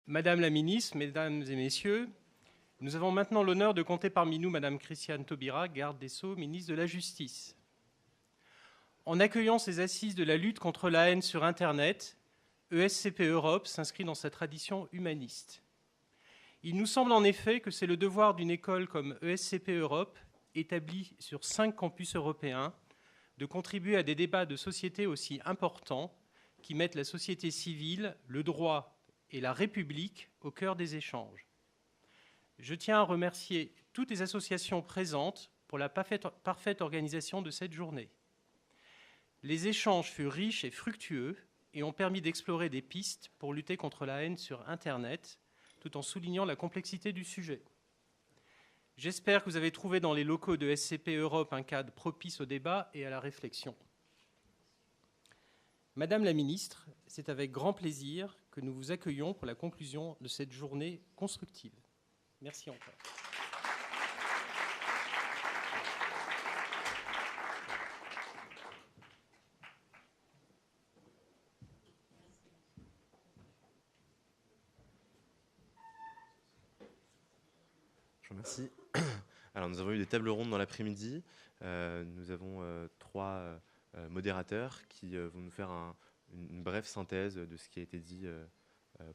Madame la ministre, mesdames et messieurs, nous avons maintenant l'honneur de compter parmi nous Madame Christiane Taubira, garde des Sceaux, ministre de la Justice. En accueillant ces assises de la lutte contre la haine sur Internet, ESCP Europe s'inscrit dans sa tradition humaniste. Il nous semble en effet que c'est le devoir d'une école comme ESCP Europe, établie sur 5 campus européens, de contribuer à des débats de société aussi importants qui mettent la société civile, le droit et la République au cœur des échanges. Je tiens à remercier toutes les associations présentes pour la parfaite organisation de cette journée. Les échanges furent riches et fructueux et ont permis d'explorer des pistes pour lutter contre la haine sur Internet, tout en soulignant la complexité du sujet. J'espère que vous avez trouvé dans les locaux de SCP Europe un cadre propice au débat et à la réflexion. Madame la ministre, c'est avec grand plaisir que nous vous accueillons pour la conclusion de cette journée constructive. Merci encore. Je vous remercie. Alors, nous avons eu des tables rondes dans l'après-midi. Nous avons 3 modérateurs qui vont nous faire une brève synthèse de ce qui a été dit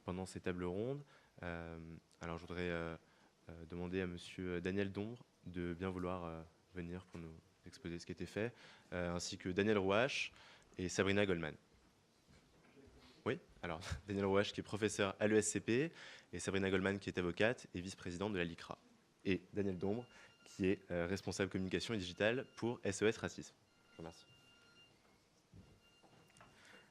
pendant ces tables rondes. Alors, je voudrais demander à Monsieur Daniel Dombre de bien vouloir venir pour nous exposer ce qui a été fait, ainsi que Daniel Rouache et Sabrina Goldman. Oui, alors Daniel Rouache qui est professeur à l'ESCP et Sabrina Goldman qui est avocate et vice-présidente de la LICRA. Et Daniel Dombre qui est responsable communication et digitale pour SOS Racisme. Je vous remercie.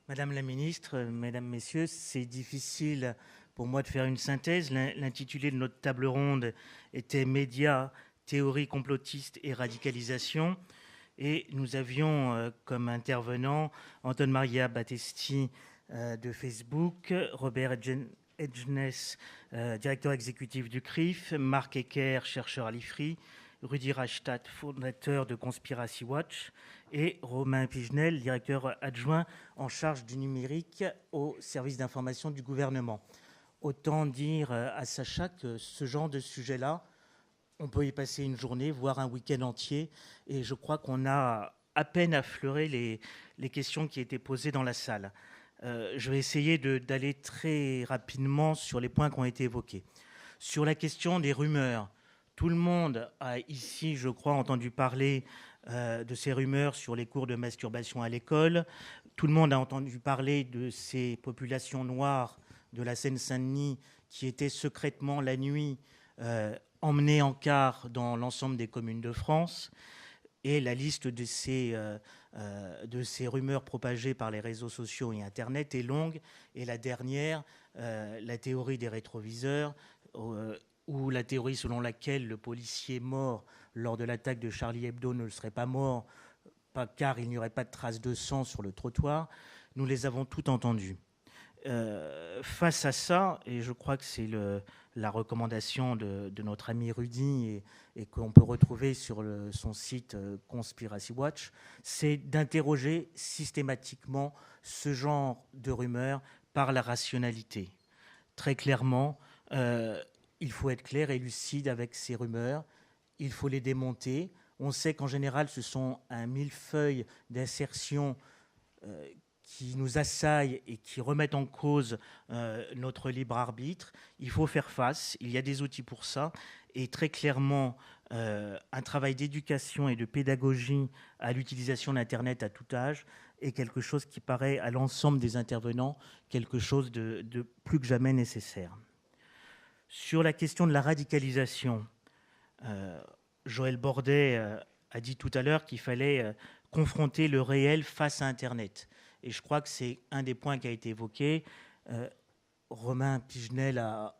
Madame la ministre, mesdames, messieurs, c'est difficile pour moi de faire une synthèse. L'intitulé de notre table ronde était « Médias, théorie complotiste et radicalisation ». Et nous avions comme intervenants Anton Maria Battesti de Facebook, Robert Edgenes, directeur exécutif du CRIF, Marc Ecker, chercheur à l'IFRI, Rudi Reichstadt, fondateur de Conspiracy Watch, et Romain Pigenel, directeur adjoint en charge du numérique au service d'information du gouvernement. Autant dire à Sacha que ce genre de sujet-là, on peut y passer une journée, voire un week-end entier, et je crois qu'on a à peine affleuré les questions qui étaient posées dans la salle. Je vais essayer d'aller très rapidement sur les points qui ont été évoqués. Sur la question des rumeurs, tout le monde a ici, je crois, entendu parler de ces rumeurs sur les cours de masturbation à l'école. Tout le monde a entendu parler de ces populations noires de la Seine-Saint-Denis qui étaient secrètement la nuit emmenées en car dans l'ensemble des communes de France. Et la liste de ces rumeurs propagées par les réseaux sociaux et Internet est longue. Et la dernière, la théorie des rétroviseurs, ou la théorie selon laquelle le policier mort lors de l'attaque de Charlie Hebdo ne serait pas mort car il n'y aurait pas de traces de sang sur le trottoir, nous les avons toutes entendues. Face à ça, et je crois que c'est la recommandation de notre ami Rudy et qu'on peut retrouver sur son site Conspiracy Watch, c'est d'interroger systématiquement ce genre de rumeurs par la rationalité. Très clairement, il faut être clair et lucide avec ces rumeurs, il faut les démonter. On sait qu'en général, ce sont un millefeuille d'insertions qui nous assaillent et qui remettent en cause notre libre arbitre. Il faut faire face, il y a des outils pour ça, et très clairement, un travail d'éducation et de pédagogie à l'utilisation d'Internet à tout âge est quelque chose qui paraît à l'ensemble des intervenants quelque chose de plus que jamais nécessaire. Sur la question de la radicalisation, Joël Bordet a dit tout à l'heure qu'il fallait confronter le réel face à Internet. Et je crois que c'est un des points qui a été évoqué. Romain Pigenel a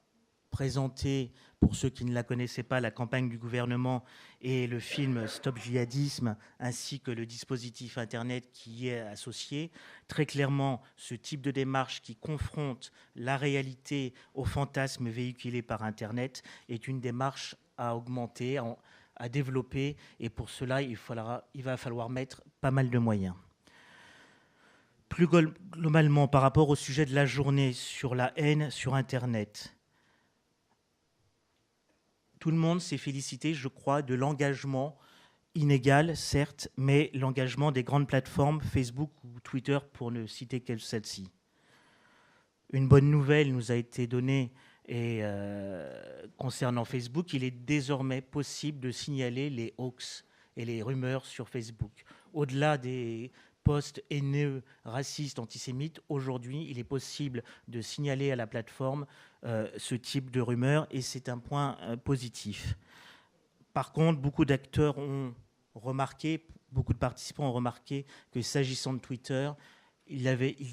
présenté, pour ceux qui ne la connaissaient pas, la campagne du gouvernement et le film Stop Djihadisme, ainsi que le dispositif Internet qui y est associé. Très clairement, ce type de démarche qui confronte la réalité aux fantasmes véhiculés par Internet est une démarche à augmenter, à développer, et pour cela, il va falloir mettre pas mal de moyens. Plus globalement, par rapport au sujet de la journée sur la haine sur Internet, tout le monde s'est félicité, je crois, de l'engagement inégal, certes, mais l'engagement des grandes plateformes, Facebook ou Twitter, pour ne citer que celle-ci. Une bonne nouvelle nous a été donnée et, concernant Facebook. Il est désormais possible de signaler les hoax et les rumeurs sur Facebook. Au-delà des posts haineux, racistes, antisémites, aujourd'hui, il est possible de signaler à la plateforme ce type de rumeurs et c'est un point positif. Par contre, beaucoup d'acteurs ont remarqué, beaucoup de participants ont remarqué que s'agissant de Twitter, il y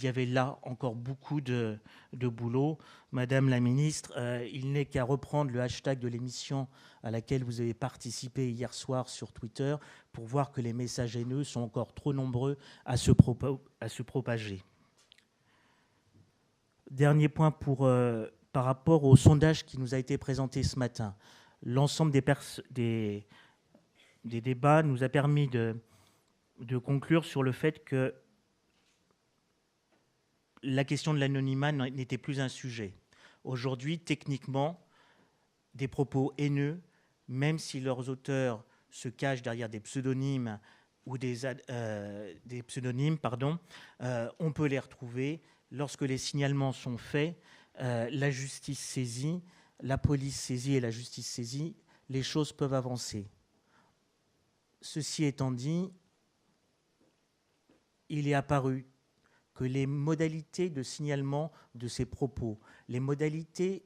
avait là encore beaucoup de boulot. Madame la ministre, il n'est qu'à reprendre le hashtag de l'émission à laquelle vous avez participé hier soir sur Twitter pour voir que les messages haineux sont encore trop nombreux à se propager. Dernier point par rapport au sondage qui nous a été présenté ce matin. L'ensemble des débats nous a permis de conclure sur le fait que la question de l'anonymat n'était plus un sujet. Aujourd'hui, techniquement, des propos haineux, même si leurs auteurs se cachent derrière des pseudonymes ou des pseudonymes, on peut les retrouver. Lorsque les signalements sont faits, la justice saisie, la police saisie et la justice saisie, les choses peuvent avancer. Ceci étant dit, il est apparu que les modalités de signalement de ces propos, les modalités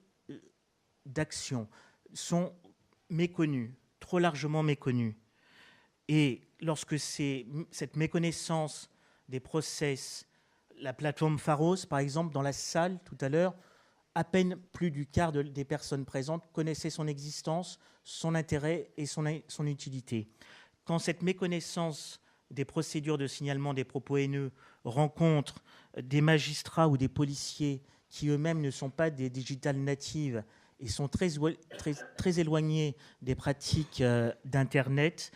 d'action sont méconnues, trop largement méconnues. Et lorsque cette méconnaissance des process, la plateforme Pharos, par exemple, dans la salle tout à l'heure, à peine plus du quart des personnes présentes connaissaient son existence, son intérêt et son utilité. Quand cette méconnaissance des procédures de signalement des propos haineux rencontrent des magistrats ou des policiers qui eux-mêmes ne sont pas des digital natives et sont très éloignés des pratiques d'Internet,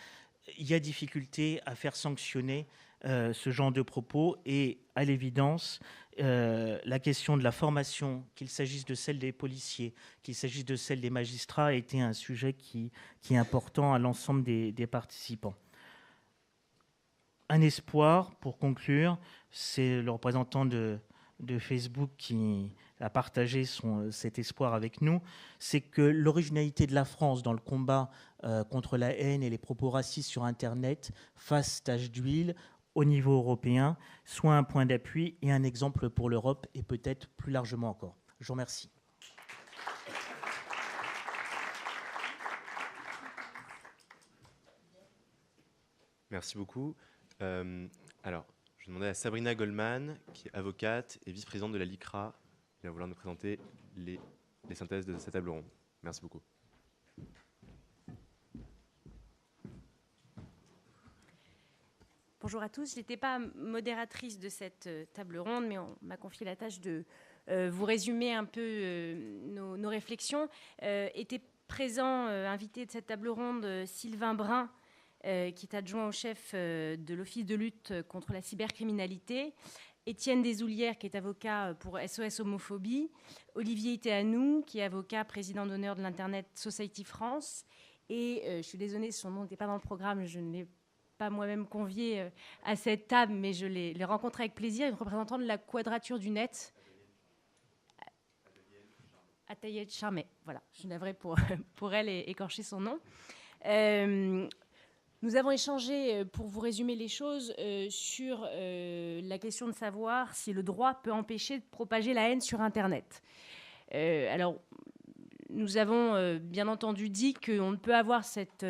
il y a difficulté à faire sanctionner ce genre de propos. Et à l'évidence, la question de la formation, qu'il s'agisse de celle des policiers, qu'il s'agisse de celle des magistrats, a été un sujet qui est important à l'ensemble des participants. Un espoir, pour conclure, c'est le représentant de Facebook qui a partagé cet espoir avec nous, c'est que l'originalité de la France dans le combat contre la haine et les propos racistes sur Internet fasse tache d'huile au niveau européen, soit un point d'appui et un exemple pour l'Europe et peut-être plus largement encore. Je vous remercie. Merci beaucoup. Alors, je vais demander à Sabrina Goldman, qui est avocate et vice-présidente de la LICRA, qui va vouloir nous présenter les synthèses de cette table ronde. Merci beaucoup. Bonjour à tous. Je n'étais pas modératrice de cette table ronde, mais on m'a confié la tâche de vous résumer un peu nos réflexions. Était présent, invité de cette table ronde, Sylvain Brun, qui est adjoint au chef de l'Office de lutte contre la cybercriminalité, Étienne Desoulières, qui est avocat pour SOS Homophobie, Olivier Itéanou, qui est avocat président d'honneur de l'Internet Society France, et je suis désolée, son nom n'était pas dans le programme, je ne l'ai pas moi-même convié à cette table, mais je l'ai rencontré avec plaisir, une représentante de la Quadrature du Net, Atayet Charmet. Voilà, je suis navrée pour elle et écorcher son nom. Nous avons échangé, pour vous résumer les choses, sur la question de savoir si le droit peut empêcher de propager la haine sur Internet. Alors, nous avons bien entendu dit qu'on ne peut avoir cette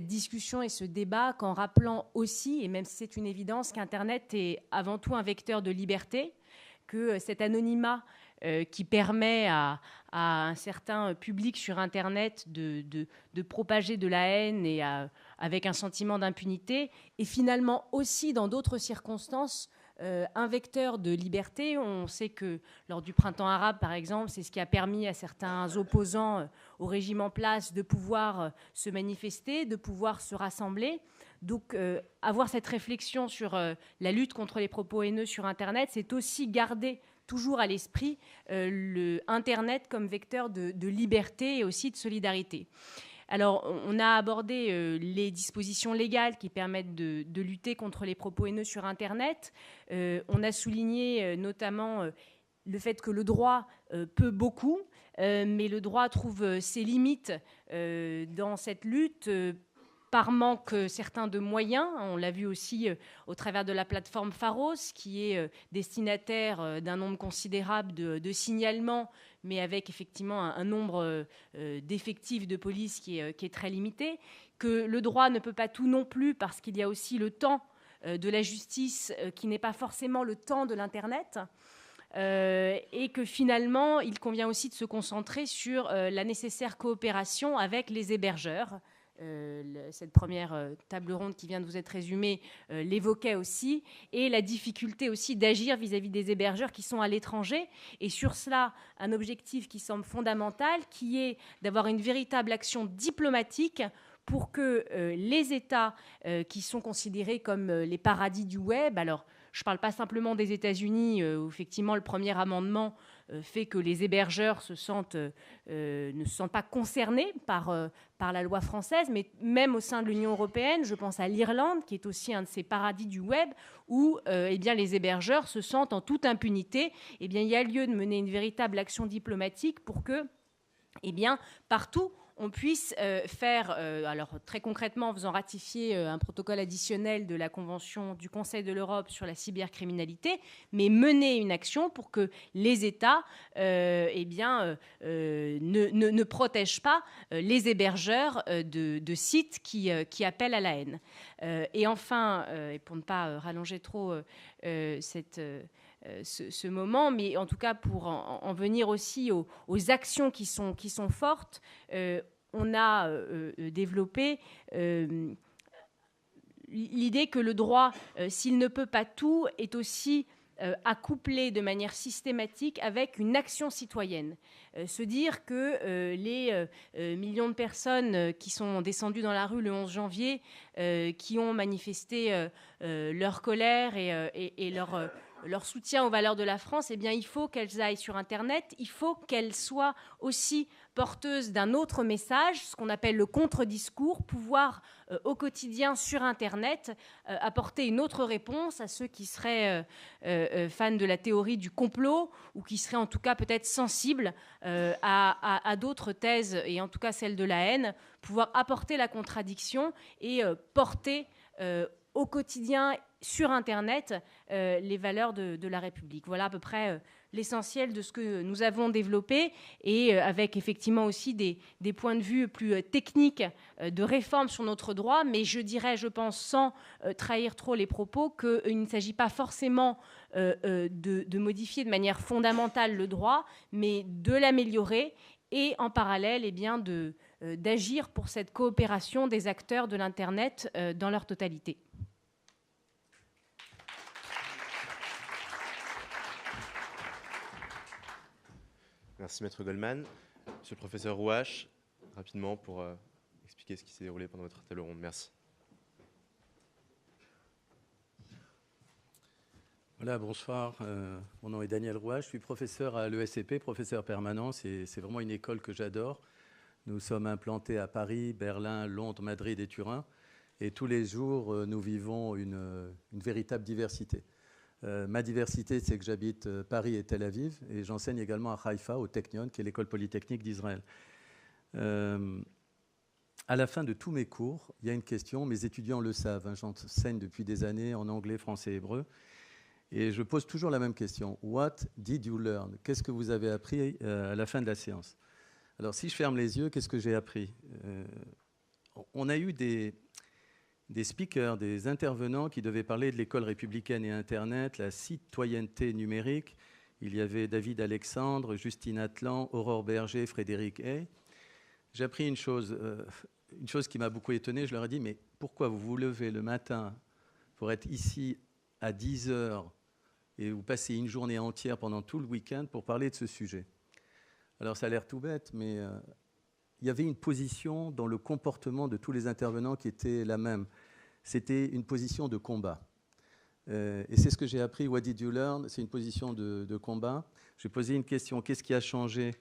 discussion et ce débat qu'en rappelant aussi, et même si c'est une évidence, qu'Internet est avant tout un vecteur de liberté, que cet anonymat qui permet à un certain public sur Internet de propager de la haine et avec un sentiment d'impunité, et finalement aussi dans d'autres circonstances un vecteur de liberté. On sait que lors du printemps arabe, par exemple, c'est ce qui a permis à certains opposants au régime en place de pouvoir se manifester, de pouvoir se rassembler. Donc, avoir cette réflexion sur la lutte contre les propos haineux sur Internet, c'est aussi garder toujours à l'esprit Internet comme vecteur de liberté et aussi de solidarité. Alors, on a abordé les dispositions légales qui permettent de lutter contre les propos haineux sur Internet. On a souligné notamment le fait que le droit peut beaucoup, mais le droit trouve ses limites dans cette lutte par manque certain de moyens. On l'a vu aussi au travers de la plateforme Pharos, qui est destinataire d'un nombre considérable de signalements, mais avec effectivement un nombre d'effectifs de police qui est très limité, que le droit ne peut pas tout non plus, parce qu'il y a aussi le temps de la justice qui n'est pas forcément le temps de l'Internet, et que finalement, il convient aussi de se concentrer sur la nécessaire coopération avec les hébergeurs. Cette première table ronde qui vient de vous être résumée l'évoquait aussi, et la difficulté aussi d'agir vis-à-vis des hébergeurs qui sont à l'étranger. Et sur cela, un objectif qui semble fondamental, qui est d'avoir une véritable action diplomatique pour que les États qui sont considérés comme les paradis du web, alors je ne parle pas simplement des États-Unis, où effectivement le premier amendement fait que les hébergeurs ne se sentent pas concernés par la loi française, mais même au sein de l'Union européenne, je pense à l'Irlande, qui est aussi un de ces paradis du web, où les hébergeurs se sentent en toute impunité. Il y a lieu de mener une véritable action diplomatique pour que, partout, on puisse faire, alors très concrètement en faisant ratifier un protocole additionnel de la Convention du Conseil de l'Europe sur la cybercriminalité, mais mener une action pour que les États ne protègent pas les hébergeurs de sites qui appellent à la haine. Et enfin, et pour ne pas rallonger trop ce moment, mais en tout cas pour en venir aussi aux actions qui sont fortes, on a développé l'idée que le droit, s'il ne peut pas tout, est aussi à coupler de manière systématique avec une action citoyenne. Se dire que les millions de personnes qui sont descendues dans la rue le 11 janvier, qui ont manifesté leur colère et leur soutien aux valeurs de la France, il faut qu'elles aillent sur Internet, il faut qu'elles soient aussi porteuses d'un autre message, ce qu'on appelle le contre-discours, pouvoir au quotidien sur Internet apporter une autre réponse à ceux qui seraient fans de la théorie du complot ou qui seraient en tout cas peut-être sensibles à d'autres thèses, et en tout cas celle de la haine, pouvoir apporter la contradiction et porter au quotidien sur Internet les valeurs de la République. Voilà à peu près l'essentiel de ce que nous avons développé, et avec effectivement aussi des points de vue plus techniques de réforme sur notre droit, mais je pense, sans trahir trop les propos, qu'il ne s'agit pas forcément de modifier de manière fondamentale le droit, mais de l'améliorer, et en parallèle d'agir pour cette coopération des acteurs de l'Internet dans leur totalité. Merci Maître Goldman. Monsieur le professeur Rouache, rapidement pour expliquer ce qui s'est déroulé pendant votre table ronde. Merci. Voilà, bonsoir. Mon nom est Daniel Rouache. Je suis professeur à l'ESCP, professeur permanent. C'est vraiment une école que j'adore. Nous sommes implantés à Paris, Berlin, Londres, Madrid et Turin. Et tous les jours, nous vivons une véritable diversité. Ma diversité, c'est que j'habite Paris et Tel Aviv, et j'enseigne également à Haïfa, au Technion, qui est l'école polytechnique d'Israël. À la fin de tous mes cours, il y a une question, mes étudiants le savent, hein, j'enseigne depuis des années en anglais, français et hébreu, et je pose toujours la même question. What did you learn? Qu'est-ce que vous avez appris à la fin de la séance? Alors, si je ferme les yeux, qu'est-ce que j'ai appris? On a eu des speakers, des intervenants qui devaient parler de l'école républicaine et Internet, la citoyenneté numérique. Il y avait David Alexandre, Justine Atlan, Aurore Berger, Frédéric Hay. J'ai appris une chose qui m'a beaucoup étonné. Je leur ai dit, mais pourquoi vous vous levez le matin pour être ici à 10 heures et vous passez une journée entière pendant tout le week-end pour parler de ce sujet. Alors ça a l'air tout bête, mais il y avait une position dans le comportement de tous les intervenants qui était la même. C'était une position de combat. Et c'est ce que j'ai appris, What did you learn? C'est une position de combat. J'ai posé une question, qu'est-ce qui a changé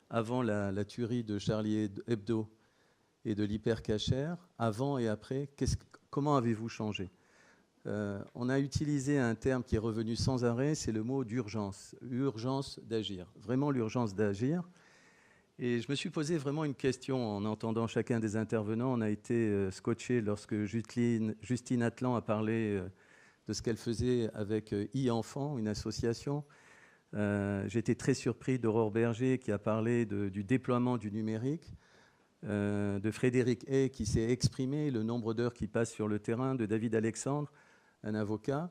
avant la tuerie de Charlie Hebdo et de l'hypercacher, avant et après? Comment avez-vous changé? On a utilisé un terme qui est revenu sans arrêt, c'est le mot d'urgence, urgence d'agir, vraiment l'urgence d'agir. Et je me suis posé vraiment une question en entendant chacun des intervenants. On a été scotché lorsque Justine Atlan a parlé de ce qu'elle faisait avec e-Enfants, une association. J'ai été très surpris d'Aurore Berger qui a parlé du déploiement du numérique, de Frédéric Hay qui s'est exprimé, le nombre d'heures qui passent sur le terrain, de David Alexandre, un avocat.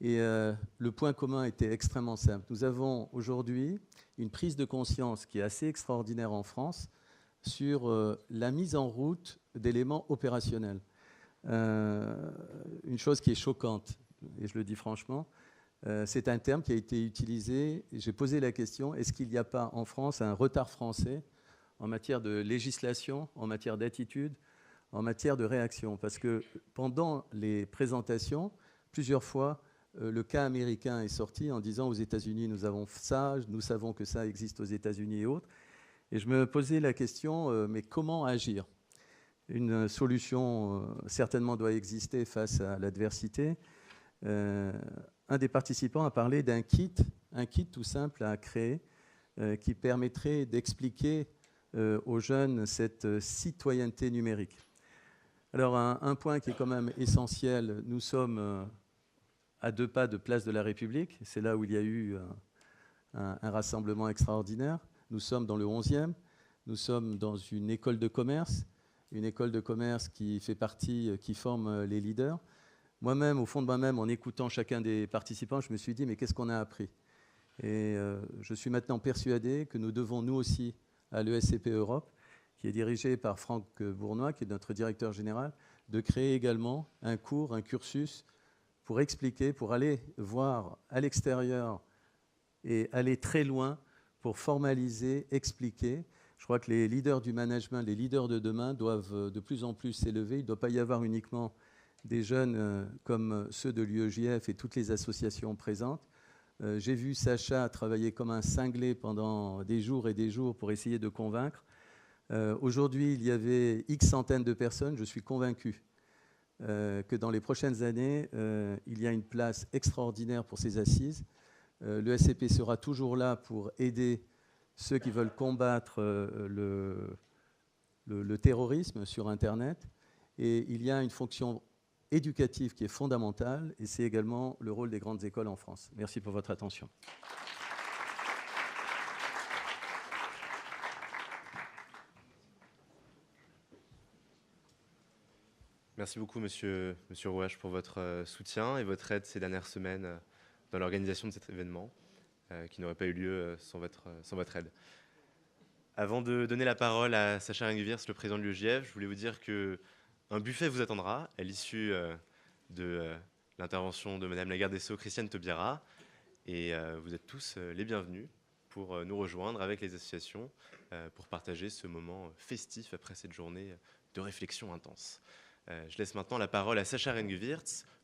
Et le point commun était extrêmement simple. Nous avons aujourd'hui une prise de conscience qui est assez extraordinaire en France sur la mise en route d'éléments opérationnels. Une chose qui est choquante, et je le dis franchement, c'est un terme qui a été utilisé. J'ai posé la question, est-ce qu'il n'y a pas en France un retard français en matière de législation, en matière d'attitude, en matière de réaction? Parce que pendant les présentations, plusieurs fois, le cas américain est sorti en disant aux États-Unis, nous avons ça, nous savons que ça existe aux États-Unis et autres. Et je me posais la question, mais comment agir? Une solution certainement doit exister face à l'adversité. Un des participants a parlé d'un kit tout simple à créer qui permettrait d'expliquer aux jeunes cette citoyenneté numérique. Alors un point qui est quand même essentiel, nous sommes à 2 pas de Place de la République, c'est là où il y a eu un rassemblement extraordinaire. Nous sommes dans le 11e, nous sommes dans une école de commerce qui fait partie, qui forme les leaders. Moi-même, au fond de moi-même, en écoutant chacun des participants, je me suis dit, mais qu'est-ce qu'on a appris? Et je suis maintenant persuadé que nous devons, nous aussi, à l'ESCP Europe, qui est dirigé par Franck Bournois, qui est notre directeur général, de créer également un cours, un cursus, pour expliquer, pour aller voir à l'extérieur et aller très loin pour formaliser, expliquer. Je crois que les leaders du management, les leaders de demain doivent de plus en plus s'élever. Il ne doit pas y avoir uniquement des jeunes comme ceux de l'UEJF et toutes les associations présentes. J'ai vu Sacha travailler comme un cinglé pendant des jours et des jours pour essayer de convaincre. Aujourd'hui, il y avait X centaines de personnes. Je suis convaincu que dans les prochaines années, il y a une place extraordinaire pour ces assises. Le SCP sera toujours là pour aider ceux qui veulent combattre le terrorisme sur Internet. Et il y a une fonction éducative qui est fondamentale, et c'est également le rôle des grandes écoles en France. Merci pour votre attention. Merci beaucoup, Monsieur Rouache, pour votre soutien et votre aide ces dernières semaines dans l'organisation de cet événement qui n'aurait pas eu lieu sans votre aide. Avant de donner la parole à Sacha Ringuviers, le président de l'UEJF, je voulais vous dire qu'un buffet vous attendra à l'issue de l'intervention de Madame la garde des Sceaux, Christiane Taubira, et vous êtes tous les bienvenus pour nous rejoindre avec les associations pour partager ce moment festif après cette journée de réflexion intense. Je laisse maintenant la parole à Sacha Ringuviers,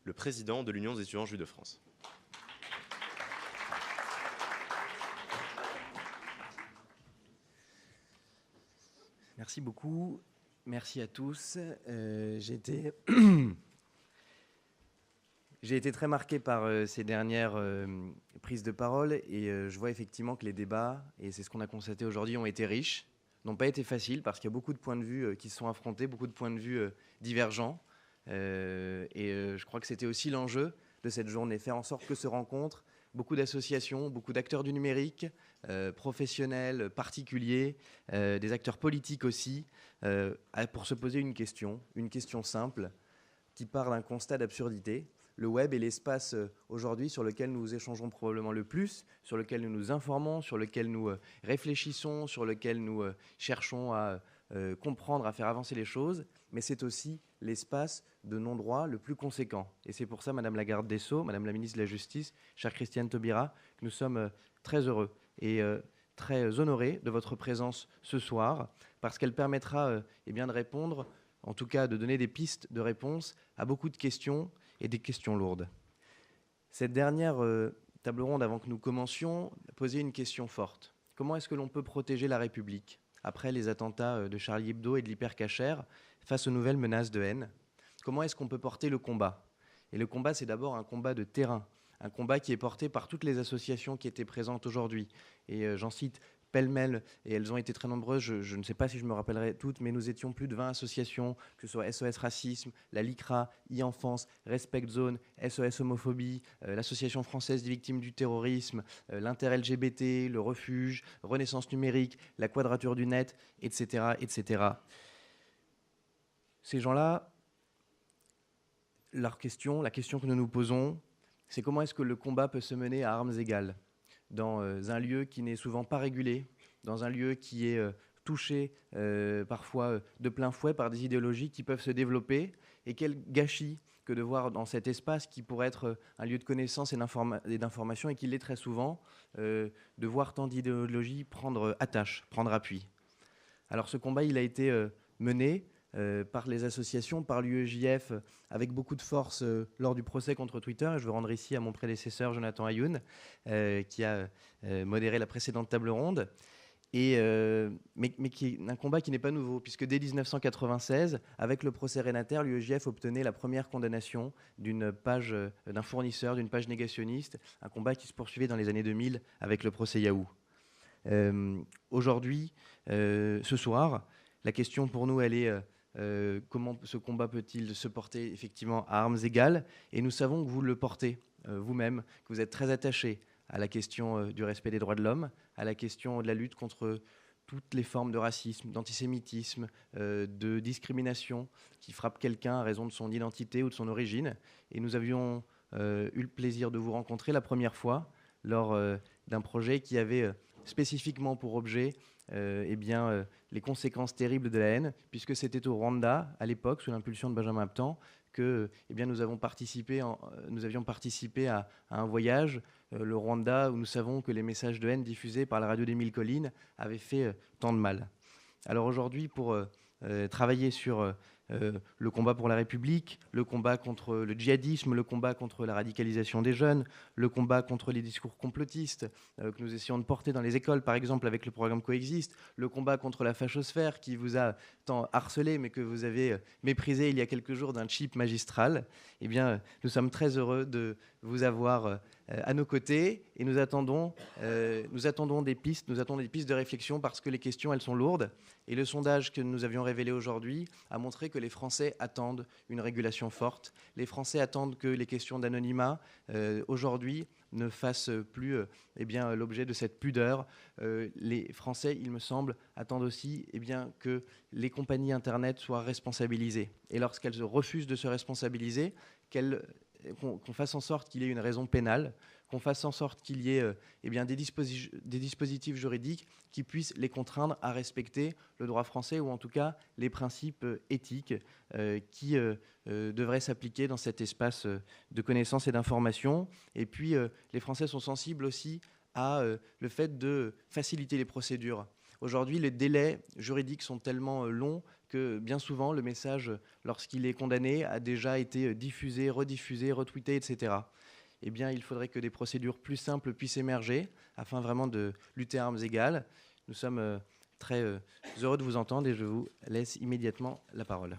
le président de l'Union des étudiants juifs de France. Merci beaucoup. Merci à tous. J'ai été très marqué par ces dernières prises de parole et je vois effectivement que les débats, et c'est ce qu'on a constaté aujourd'hui, ont été riches, n'ont pas été faciles parce qu'il y a beaucoup de points de vue qui se sont affrontés, beaucoup de points de vue divergents. Je crois que c'était aussi l'enjeu de cette journée, faire en sorte que se rencontrent beaucoup d'associations, beaucoup d'acteurs du numérique, professionnels, particuliers, des acteurs politiques aussi, pour se poser une question simple qui part d'un constat d'absurdité. Le web est l'espace aujourd'hui sur lequel nous échangeons probablement le plus, sur lequel nous nous informons, sur lequel nous réfléchissons, sur lequel nous cherchons à comprendre, à faire avancer les choses. mais c'est aussi l'espace de non-droit le plus conséquent. Et c'est pour ça, Madame la garde des Sceaux, Madame la ministre de la Justice, chère Christiane Taubira, que nous sommes très heureux et très honorés de votre présence ce soir, parce qu'elle permettra bien de répondre, en tout cas de donner des pistes de réponse à beaucoup de questions et des questions lourdes. Cette dernière table ronde, avant que nous commencions, posait une question forte. Comment est-ce que l'on peut protéger la République après les attentats de Charlie Hebdo et de l'Hypercacher face aux nouvelles menaces de haine? Comment est-ce qu'on peut porter le combat? Et le combat, c'est d'abord un combat de terrain, un combat qui est porté par toutes les associations qui étaient présentes aujourd'hui. Et j'en cite pêle-mêle, et elles ont été très nombreuses, je ne sais pas si je me rappellerai toutes, mais nous étions plus de 20 associations, que ce soit SOS Racisme, la LICRA, e-Enfance, Respect Zone, SOS Homophobie, l'Association française des victimes du terrorisme, l'Inter-LGBT, le Refuge, Renaissance numérique, la Quadrature du Net, etc., etc. Ces gens-là, la question que nous nous posons, c'est comment est-ce que le combat peut se mener à armes égales dans un lieu qui n'est souvent pas régulé, dans un lieu qui est touché parfois de plein fouet par des idéologies qui peuvent se développer. Et quel gâchis que de voir dans cet espace qui pourrait être un lieu de connaissance et d'information, et qui l'est très souvent, de voir tant d'idéologies prendre attache, prendre appui. Alors ce combat, il a été mené par les associations, par l'UEJF, avec beaucoup de force lors du procès contre Twitter. Et je veux rendre ici à mon prédécesseur, Jonathan Ayoun, qui a modéré la précédente table ronde, mais qui est un combat qui n'est pas nouveau, puisque dès 1996, avec le procès Renater, l'UEJF obtenait la première condamnation d'une page, d'un fournisseur, d'une page négationniste, un combat qui se poursuivait dans les années 2000 avec le procès Yahoo. Aujourd'hui, ce soir, la question pour nous, elle est comment ce combat peut-il se porter effectivement à armes égales? Et nous savons que vous le portez vous-même, que vous êtes très attaché à la question du respect des droits de l'homme, à la question de la lutte contre toutes les formes de racisme, d'antisémitisme, de discrimination qui frappent quelqu'un à raison de son identité ou de son origine. Et nous avions eu le plaisir de vous rencontrer la première fois lors d'un projet qui avait spécifiquement pour objet les conséquences terribles de la haine, puisque c'était au Rwanda, à l'époque, sous l'impulsion de Benjamin Aptan, que nous avions participé à un voyage, le Rwanda, où nous savons que les messages de haine diffusés par la radio d'Émile Colline avaient fait tant de mal. Alors aujourd'hui, pour travailler sur le combat pour la République, le combat contre le djihadisme, le combat contre la radicalisation des jeunes, le combat contre les discours complotistes que nous essayons de porter dans les écoles, par exemple avec le programme Coexiste, le combat contre la fachosphère qui vous a tant harcelé mais que vous avez méprisé il y a quelques jours d'un cheap magistral. Eh bien, nous sommes très heureux de vous avoir à nos côtés et nous attendons des pistes de réflexion, parce que les questions, elles sont lourdes. Et le sondage que nous avions révélé aujourd'hui a montré que les Français attendent une régulation forte. Les Français attendent que les questions d'anonymat, aujourd'hui, ne fassent plus l'objet de cette pudeur. Les Français, il me semble, attendent aussi que les compagnies Internet soient responsabilisées. Et lorsqu'elles refusent de se responsabiliser, qu'on fasse en sorte qu'il y ait une raison pénale, qu'on fasse en sorte qu'il y ait des dispositifs juridiques qui puissent les contraindre à respecter le droit français, ou en tout cas les principes éthiques qui devraient s'appliquer dans cet espace de connaissance et d'information. Et puis, les Français sont sensibles aussi à le fait de faciliter les procédures. Aujourd'hui, les délais juridiques sont tellement longs que bien souvent, le message, lorsqu'il est condamné, a déjà été diffusé, rediffusé, retweeté, etc. Eh bien, il faudrait que des procédures plus simples puissent émerger afin vraiment de lutter à armes égales. Nous sommes très heureux de vous entendre et je vous laisse immédiatement la parole.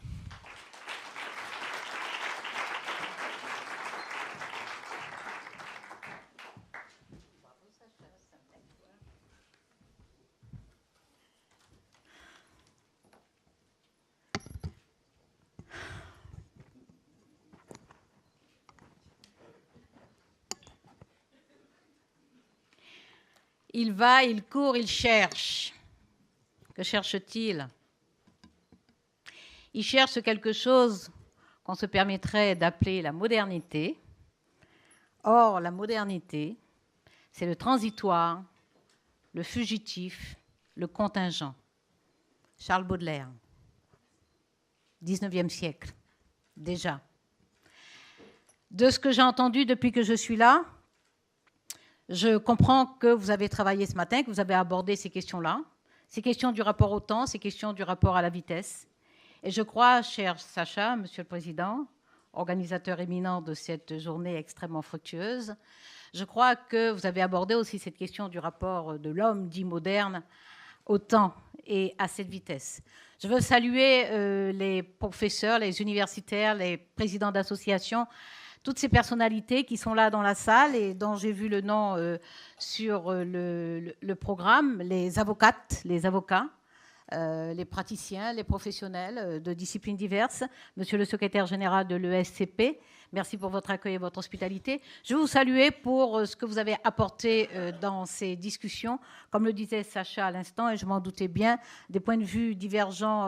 Il va, il court, il cherche. Que cherche-t-il? Il cherche quelque chose qu'on se permettrait d'appeler la modernité. Or, la modernité, c'est le transitoire, le fugitif, le contingent. Charles Baudelaire. 19e siècle, déjà. De ce que j'ai entendu depuis que je suis là, je comprends que vous avez travaillé ce matin, que vous avez abordé ces questions-là, ces questions du rapport au temps, ces questions du rapport à la vitesse. Et je crois, cher Sacha, Monsieur le Président, organisateur éminent de cette journée extrêmement fructueuse, je crois que vous avez abordé aussi cette question du rapport de l'homme dit moderne au temps et à cette vitesse. Je veux saluer les professeurs, les universitaires, les présidents d'associations, toutes ces personnalités qui sont là dans la salle et dont j'ai vu le nom sur le programme, les avocates, les avocats, les praticiens, les professionnels de disciplines diverses, monsieur le secrétaire général de l'ESCP, merci pour votre accueil et votre hospitalité. Je veux vous saluer pour ce que vous avez apporté dans ces discussions. Comme le disait Sacha à l'instant, et je m'en doutais bien, des points de vue divergents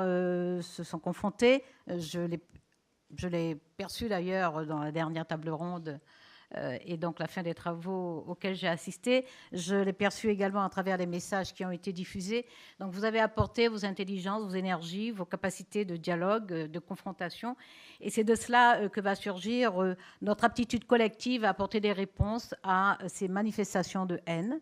se sont confrontés. Je l'ai perçu d'ailleurs dans la dernière table ronde et donc la fin des travaux auxquels j'ai assisté. Je l'ai perçu également à travers les messages qui ont été diffusés. Donc vous avez apporté vos intelligences, vos énergies, vos capacités de dialogue, de confrontation. Et c'est de cela que va surgir notre aptitude collective à apporter des réponses à ces manifestations de haine,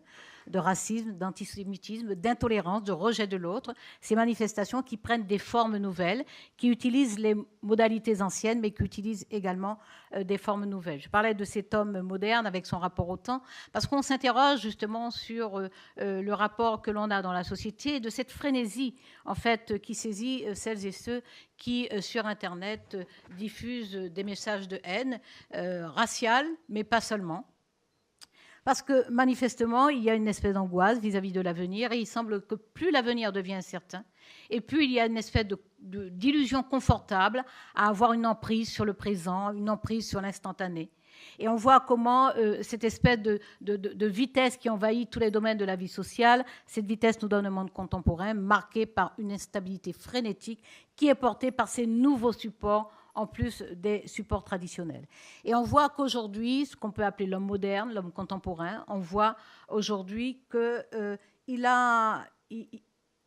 de racisme, d'antisémitisme, d'intolérance, de rejet de l'autre, ces manifestations qui prennent des formes nouvelles, qui utilisent les modalités anciennes, mais qui utilisent également des formes nouvelles. Je parlais de cet homme moderne avec son rapport au temps, parce qu'on s'interroge justement sur le rapport que l'on a dans la société, et de cette frénésie, en fait, qui saisit celles et ceux qui, sur Internet, diffusent des messages de haine raciale, mais pas seulement. Parce que manifestement, il y a une espèce d'angoisse vis-à-vis de l'avenir et il semble que plus l'avenir devient incertain et plus il y a une espèce d'illusion confortable à avoir une emprise sur le présent, une emprise sur l'instantané. Et on voit comment cette espèce de vitesse qui envahit tous les domaines de la vie sociale, cette vitesse nous donne un monde contemporain marqué par une instabilité frénétique qui est portée par ces nouveaux supports en plus des supports traditionnels. Et on voit qu'aujourd'hui, ce qu'on peut appeler l'homme moderne, l'homme contemporain, on voit aujourd'hui qu'il a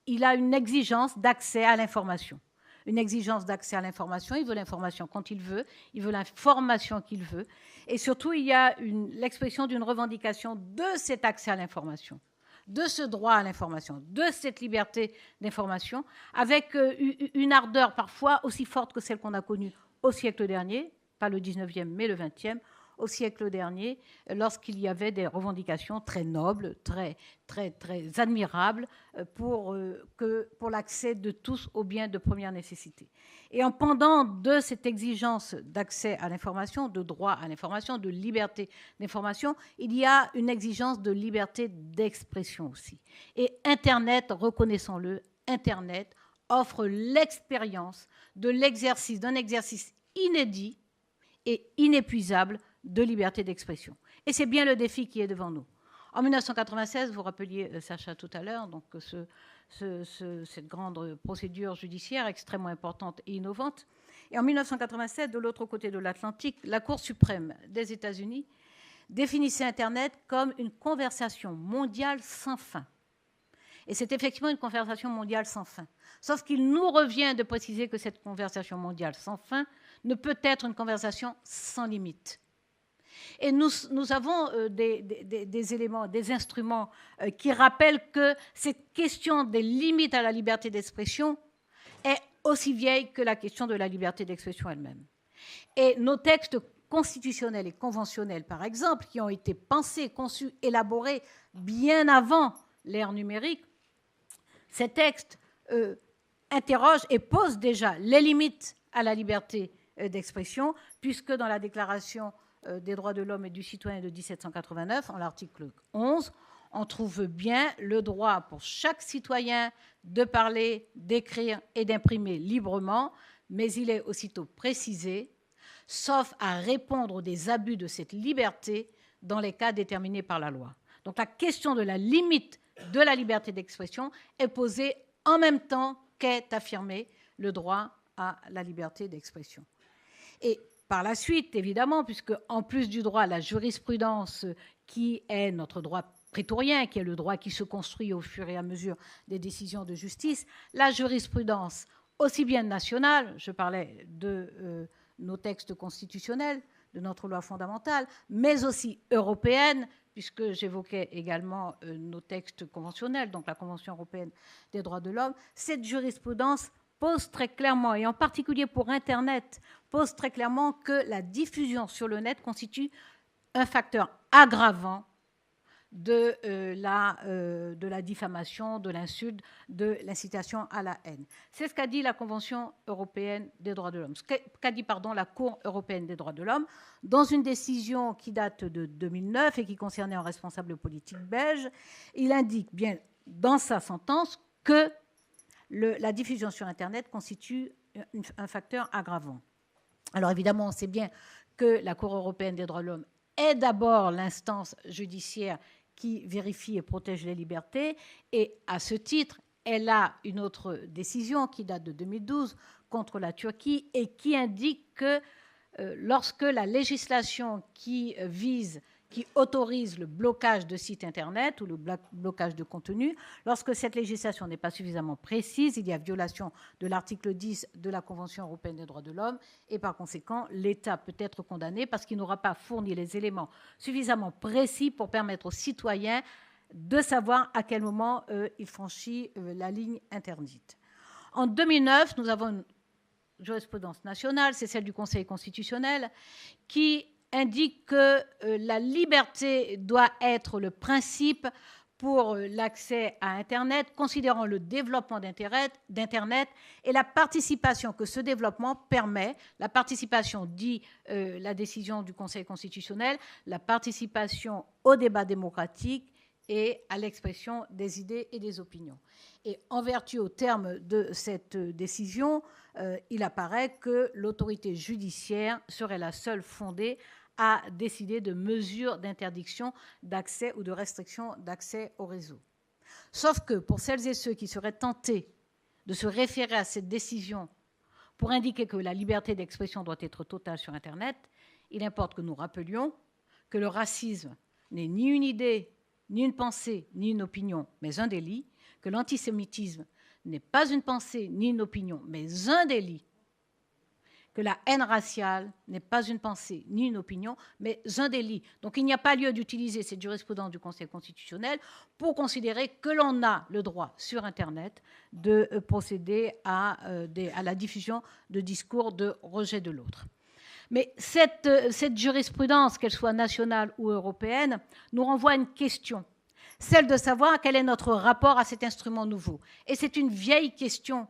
une exigence d'accès à l'information. Une exigence d'accès à l'information, il veut l'information quand il veut l'information qu'il veut. Et surtout, il y a l'expression d'une revendication de cet accès à l'information, de ce droit à l'information, de cette liberté d'information, avec une ardeur parfois aussi forte que celle qu'on a connue au siècle dernier, pas le 19e, mais le 20e, au siècle dernier, lorsqu'il y avait des revendications très nobles, très, très, très admirables pour l'accès de tous aux biens de première nécessité. Et en pendant de cette exigence d'accès à l'information, de droit à l'information, de liberté d'information, il y a une exigence de liberté d'expression aussi. Et Internet, reconnaissons-le, Internet offre l'expérience de l'exercice, d'un exercice inédit et inépuisable de liberté d'expression. Et c'est bien le défi qui est devant nous. En 1996, vous rappeliez, Sacha, tout à l'heure, donc cette grande procédure judiciaire extrêmement importante et innovante. Et en 1987, de l'autre côté de l'Atlantique, la Cour suprême des États-Unis définissait Internet comme une conversation mondiale sans fin. Et c'est effectivement une conversation mondiale sans fin. Sauf qu'il nous revient de préciser que cette conversation mondiale sans fin ne peut être une conversation sans limite. Et nous avons des éléments, des instruments qui rappellent que cette question des limites à la liberté d'expression est aussi vieille que la question de la liberté d'expression elle-même. Et nos textes constitutionnels et conventionnels, par exemple, qui ont été pensés, conçus, élaborés bien avant l'ère numérique, ces textes interrogent et posent déjà les limites à la liberté d'expression, puisque dans la Déclaration des droits de l'homme et du citoyen de 1789, en l'article 11, on trouve bien le droit pour chaque citoyen de parler, d'écrire et d'imprimer librement, mais il est aussitôt précisé, sauf à répondre des abus de cette liberté dans les cas déterminés par la loi. Donc la question de la limite de la liberté d'expression est posée en même temps qu'est affirmé le droit à la liberté d'expression. Et par la suite, évidemment, puisque en plus du droit à la jurisprudence, qui est notre droit prétorien, qui est le droit qui se construit au fur et à mesure des décisions de justice, la jurisprudence aussi bien nationales, je parlais de nos textes constitutionnels, de notre loi fondamentale, mais aussi européennes, puisque j'évoquais également nos textes conventionnels, donc la Convention européenne des droits de l'homme. Cette jurisprudence pose très clairement, et en particulier pour Internet, pose très clairement que la diffusion sur le net constitue un facteur aggravant de la diffamation, de l'insulte, de l'incitation à la haine. C'est ce qu'a dit la Convention européenne des droits de l'homme, ce qu'a dit la Cour européenne des droits de l'homme, dans une décision qui date de 2009 et qui concernait un responsable politique belge. Il indique bien dans sa sentence que la diffusion sur Internet constitue un facteur aggravant. Alors évidemment, on sait bien que la Cour européenne des droits de l'homme est d'abord l'instance judiciaire qui vérifie et protège les libertés. Et à ce titre, elle a une autre décision qui date de 2012 contre la Turquie et qui indique que lorsque la législation qui autorise le blocage de sites Internet ou le blocage de contenu, lorsque cette législation n'est pas suffisamment précise, il y a violation de l'article 10 de la Convention européenne des droits de l'homme et par conséquent, l'État peut être condamné parce qu'il n'aura pas fourni les éléments suffisamment précis pour permettre aux citoyens de savoir à quel moment il franchit la ligne interdite. En 2009, nous avons une jurisprudence nationale, c'est celle du Conseil constitutionnel, qui indique que la liberté doit être le principe pour l'accès à Internet, considérant le développement d'Internet et la participation que ce développement permet, la participation, dit la décision du Conseil constitutionnel, la participation au débat démocratique et à l'expression des idées et des opinions. Et en vertu, au terme de cette décision, il apparaît que l'autorité judiciaire serait la seule fondée à décider de mesures d'interdiction d'accès ou de restriction d'accès au réseau. Sauf que pour celles et ceux qui seraient tentés de se référer à cette décision pour indiquer que la liberté d'expression doit être totale sur Internet, il importe que nous rappelions que le racisme n'est ni une idée, ni une pensée, ni une opinion, mais un délit, que l'antisémitisme n'est pas une pensée, ni une opinion, mais un délit, que la haine raciale n'est pas une pensée ni une opinion, mais un délit. Donc il n'y a pas lieu d'utiliser cette jurisprudence du Conseil constitutionnel pour considérer que l'on a le droit sur Internet de procéder à la diffusion de discours de rejet de l'autre. Mais cette jurisprudence, qu'elle soit nationale ou européenne, nous renvoie à une question, celle de savoir quel est notre rapport à cet instrument nouveau. Et c'est une vieille question,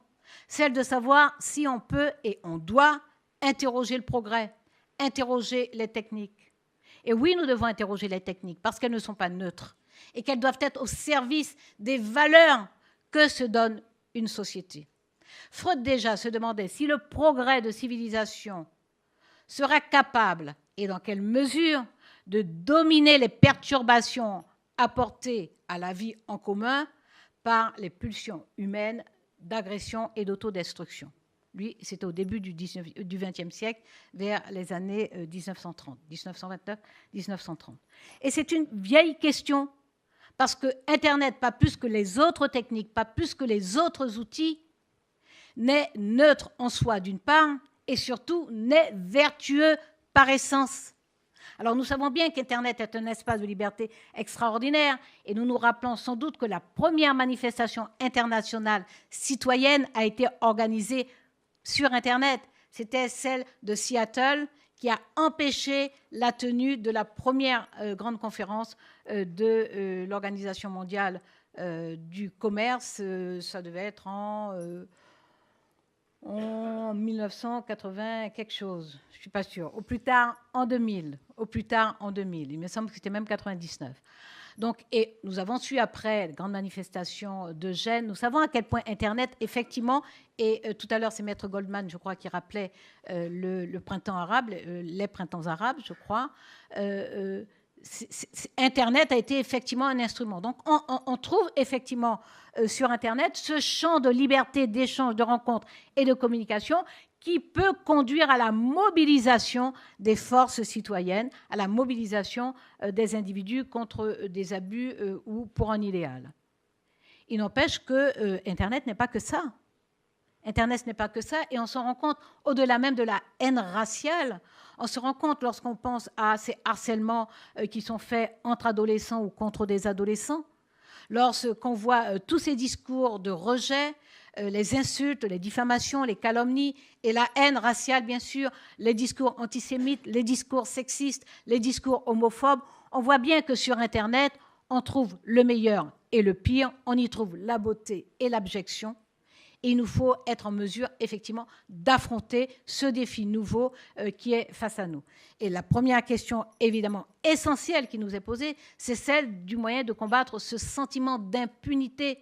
celle de savoir si on peut et on doit interroger le progrès, interroger les techniques. Et oui, nous devons interroger les techniques parce qu'elles ne sont pas neutres et qu'elles doivent être au service des valeurs que se donne une société. Freud déjà se demandait si le progrès de civilisation sera capable, et dans quelle mesure, de dominer les perturbations apportées à la vie en commun par les pulsions humaines d'agression et d'autodestruction. Lui, c'était au début du XXe siècle, vers les années 1930, 1929-1930. Et c'est une vieille question, parce que Internet, pas plus que les autres techniques, pas plus que les autres outils, n'est neutre en soi d'une part, et surtout n'est vertueux par essence. Alors nous savons bien qu'Internet est un espace de liberté extraordinaire, et nous nous rappelons sans doute que la première manifestation internationale citoyenne a été organisée sur Internet. C'était celle de Seattle qui a empêché la tenue de la première grande conférence de l'Organisation mondiale du commerce. Ça devait être en 1980 quelque chose, je ne suis pas sûre. Au plus tard en 2000. Il me semble que c'était même 99. Donc, et nous avons su après, grande manifestation de Gênes, nous savons à quel point Internet, effectivement, et tout à l'heure c'est Maître Goldman, je crois, qui rappelait le printemps arabe, les printemps arabes, je crois, Internet a été effectivement un instrument. Donc on trouve effectivement sur Internet ce champ de liberté, d'échange, de rencontres et de communication qui peut conduire à la mobilisation des forces citoyennes, à la mobilisation des individus contre des abus ou pour un idéal. Il n'empêche que Internet n'est pas que ça. Internet, ce n'est pas que ça, et on s'en rend compte au-delà même de la haine raciale. On se rend compte lorsqu'on pense à ces harcèlements qui sont faits entre adolescents ou contre des adolescents, lorsqu'on voit tous ces discours de rejet, les insultes, les diffamations, les calomnies et la haine raciale, bien sûr, les discours antisémites, les discours sexistes, les discours homophobes. On voit bien que sur Internet, on trouve le meilleur et le pire, on y trouve la beauté et l'abjection. Et il nous faut être en mesure, effectivement, d'affronter ce défi nouveau qui est face à nous. Et la première question, évidemment, essentielle qui nous est posée, c'est celle du moyen de combattre ce sentiment d'impunité.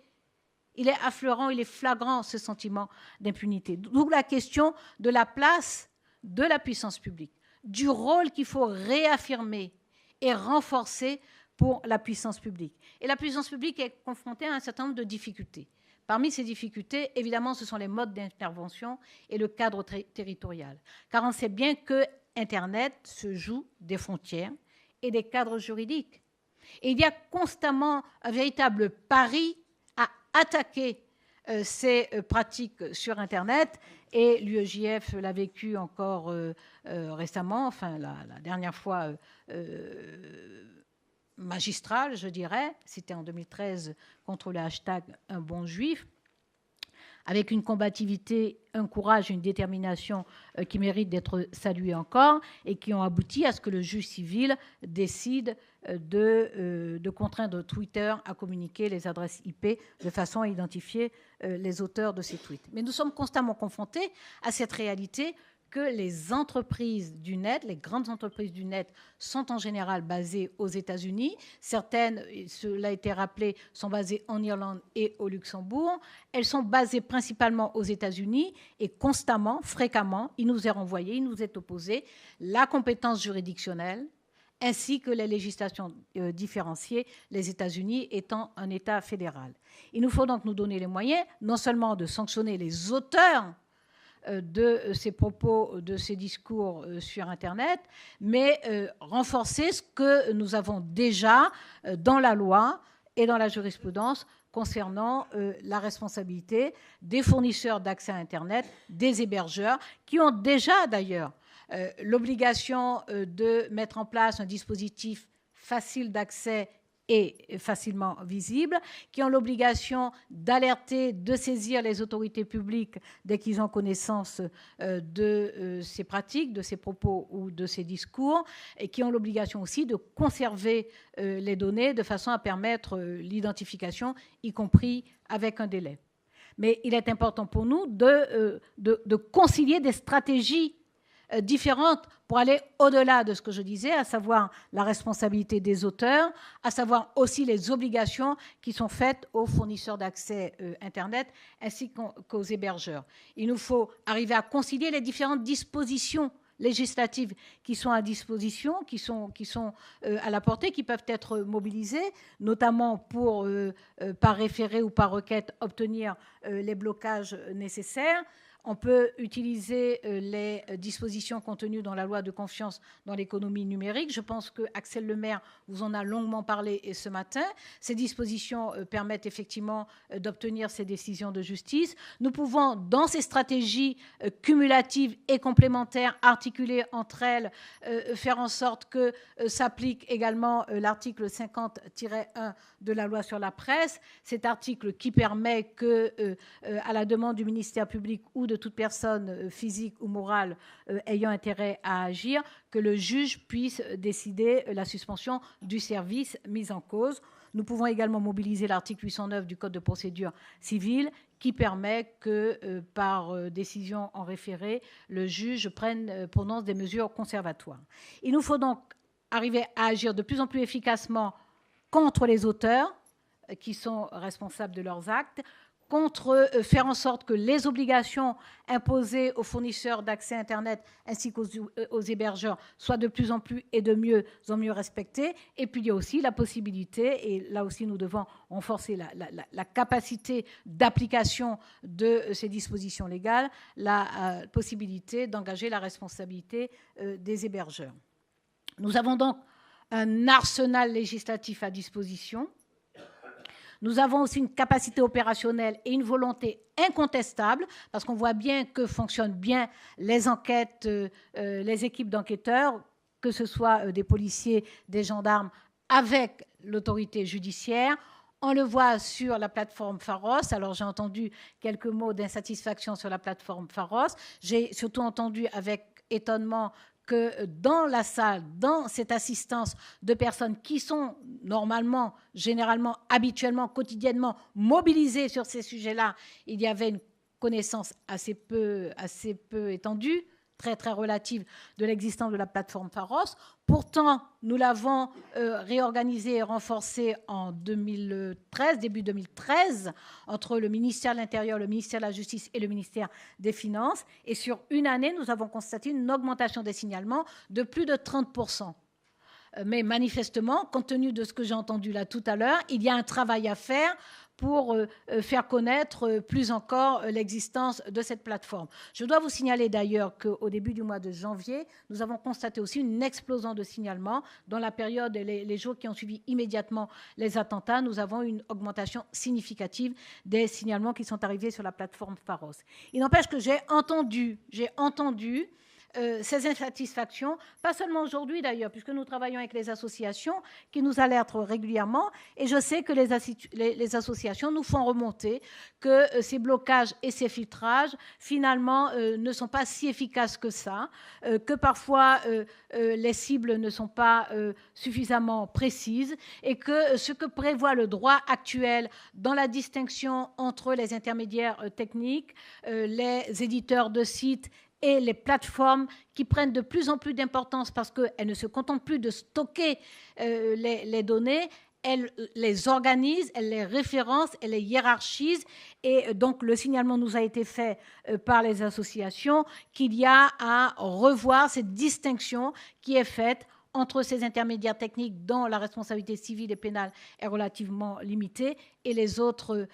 Il est affleurant, il est flagrant, ce sentiment d'impunité. D'où la question de la place de la puissance publique, du rôle qu'il faut réaffirmer et renforcer pour la puissance publique. Et la puissance publique est confrontée à un certain nombre de difficultés. Parmi ces difficultés, évidemment, ce sont les modes d'intervention et le cadre territorial. Car on sait bien que Internet se joue des frontières et des cadres juridiques. Et il y a constamment un véritable pari à attaquer ces pratiques sur Internet. Et l'UEJF l'a vécu encore récemment, enfin la dernière fois magistrale, je dirais, c'était en 2013 contre le hashtag Un bon juif, avec une combativité, un courage, une détermination qui méritent d'être salués encore et qui ont abouti à ce que le juge civil décide de contraindre Twitter à communiquer les adresses IP de façon à identifier les auteurs de ces tweets. Mais nous sommes constamment confrontés à cette réalité que les entreprises du net, les grandes entreprises du net, sont en général basées aux États-Unis. Certaines, cela a été rappelé, sont basées en Irlande et au Luxembourg. Elles sont basées principalement aux États-Unis et constamment, fréquemment, il nous est renvoyé, il nous est opposé la compétence juridictionnelle ainsi que les législations différenciées, les États-Unis étant un État fédéral. Il nous faut donc nous donner les moyens, non seulement de sanctionner les auteurs de ces propos, de ces discours sur Internet, mais renforcer ce que nous avons déjà dans la loi et dans la jurisprudence concernant la responsabilité des fournisseurs d'accès à Internet, des hébergeurs, qui ont déjà d'ailleurs l'obligation de mettre en place un dispositif facile d'accès et facilement visible, qui ont l'obligation d'alerter, de saisir les autorités publiques dès qu'ils ont connaissance de ces pratiques, de ces propos ou de ces discours, et qui ont l'obligation aussi de conserver les données de façon à permettre l'identification, y compris avec un délai. Mais il est important pour nous de concilier des stratégies différentes pour aller au-delà de ce que je disais, à savoir la responsabilité des auteurs, à savoir aussi les obligations qui sont faites aux fournisseurs d'accès Internet ainsi qu'aux hébergeurs. Il nous faut arriver à concilier les différentes dispositions législatives qui sont à disposition, qui sont à la portée, qui peuvent être mobilisées, notamment pour, par référé ou par requête, obtenir les blocages nécessaires. On peut utiliser les dispositions contenues dans la loi de confiance dans l'économie numérique. Je pense que Axel Lemaire vous en a longuement parlé ce matin. Ces dispositions permettent effectivement d'obtenir ces décisions de justice. Nous pouvons, dans ces stratégies cumulatives et complémentaires, articulées entre elles, faire en sorte que s'applique également l'article 50-1 de la loi sur la presse. Cet article qui permet que, à la demande du ministère public ou de toute personne physique ou morale ayant intérêt à agir, que le juge puisse décider la suspension du service mis en cause. Nous pouvons également mobiliser l'article 809 du Code de procédure civile qui permet que, par décision en référé, le juge prononce des mesures conservatoires. Il nous faut donc arriver à agir de plus en plus efficacement contre les auteurs qui sont responsables de leurs actes, faire en sorte que les obligations imposées aux fournisseurs d'accès Internet ainsi qu'aux hébergeurs soient de plus en plus et de mieux en mieux respectées. Et puis il y a aussi la possibilité, et là aussi nous devons renforcer la capacité d'application de ces dispositions légales, la possibilité d'engager la responsabilité des hébergeurs. Nous avons donc un arsenal législatif à disposition. Nous avons aussi une capacité opérationnelle et une volonté incontestable, parce qu'on voit bien que fonctionnent bien les enquêtes, les équipes d'enquêteurs, que ce soit des policiers, des gendarmes, avec l'autorité judiciaire. On le voit sur la plateforme Pharos. Alors, j'ai entendu quelques mots d'insatisfaction sur la plateforme Pharos. J'ai surtout entendu avec étonnement que dans la salle, dans cette assistance de personnes qui sont normalement, généralement, habituellement, quotidiennement mobilisées sur ces sujets-là, il y avait une connaissance assez peu étendue, très, très relative de l'existence de la plateforme Pharos. Pourtant, nous l'avons réorganisée et renforcée en 2013, début 2013, entre le ministère de l'Intérieur, le ministère de la Justice et le ministère des Finances. Et sur une année, nous avons constaté une augmentation des signalements de plus de 30%. Mais manifestement, compte tenu de ce que j'ai entendu là tout à l'heure, il y a un travail à faire pour faire connaître plus encore l'existence de cette plateforme. Je dois vous signaler d'ailleurs qu'au début du mois de janvier, nous avons constaté aussi une explosion de signalements. Dans la période, les jours qui ont suivi immédiatement les attentats, nous avons une augmentation significative des signalements qui sont arrivés sur la plateforme Pharos. Il n'empêche que j'ai entendu ces insatisfactions, pas seulement aujourd'hui d'ailleurs, puisque nous travaillons avec les associations qui nous alertent régulièrement, et je sais que les associations nous font remonter que ces blocages et ces filtrages, finalement, ne sont pas si efficaces que ça, que parfois les cibles ne sont pas suffisamment précises, et que ce que prévoit le droit actuel dans la distinction entre les intermédiaires techniques, les éditeurs de sites et les plateformes qui prennent de plus en plus d'importance parce qu'elles ne se contentent plus de stocker les données, elles les organisent, elles les référencent, elles les hiérarchisent. Et donc, le signalement nous a été fait par les associations qu'il y a à revoir cette distinction qui est faite entre ces intermédiaires techniques dont la responsabilité civile et pénale est relativement limitée et les autres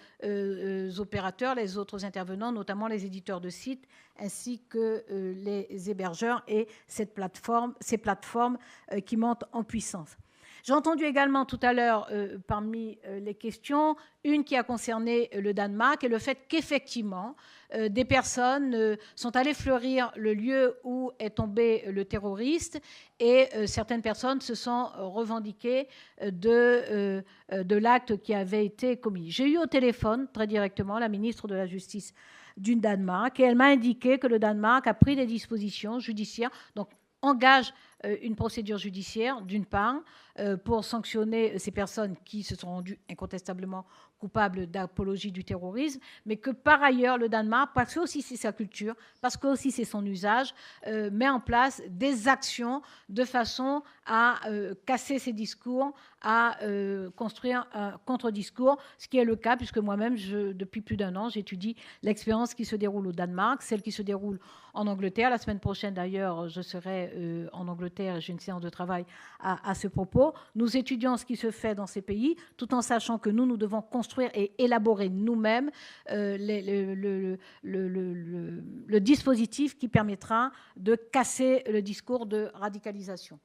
opérateurs, les autres intervenants, notamment les éditeurs de sites, ainsi que les hébergeurs et ces plateformes qui montent en puissance. J'ai entendu également tout à l'heure, parmi les questions, une qui a concerné le Danemark et le fait qu'effectivement, des personnes sont allées fleurir le lieu où est tombé le terroriste et certaines personnes se sont revendiquées de l'acte qui avait été commis. J'ai eu au téléphone très directement la ministre de la Justice du Danemark et elle m'a indiqué que le Danemark a pris des dispositions judiciaires, donc engage une procédure judiciaire, d'une part, pour sanctionner ces personnes qui se sont rendues incontestablement coupables d'apologie du terrorisme, mais que par ailleurs, le Danemark, parce que aussi c'est sa culture, parce que aussi c'est son usage, met en place des actions de façon à casser ces discours, à construire un contre-discours, ce qui est le cas, puisque moi-même, depuis plus d'1 an, j'étudie l'expérience qui se déroule au Danemark, celle qui se déroule en Angleterre. La semaine prochaine, d'ailleurs, je serai en Angleterre et j'ai une séance de travail à ce propos. Nous étudions ce qui se fait dans ces pays, tout en sachant que nous devons construire et élaborer nous-mêmes le dispositif qui permettra de casser le discours de radicalisation.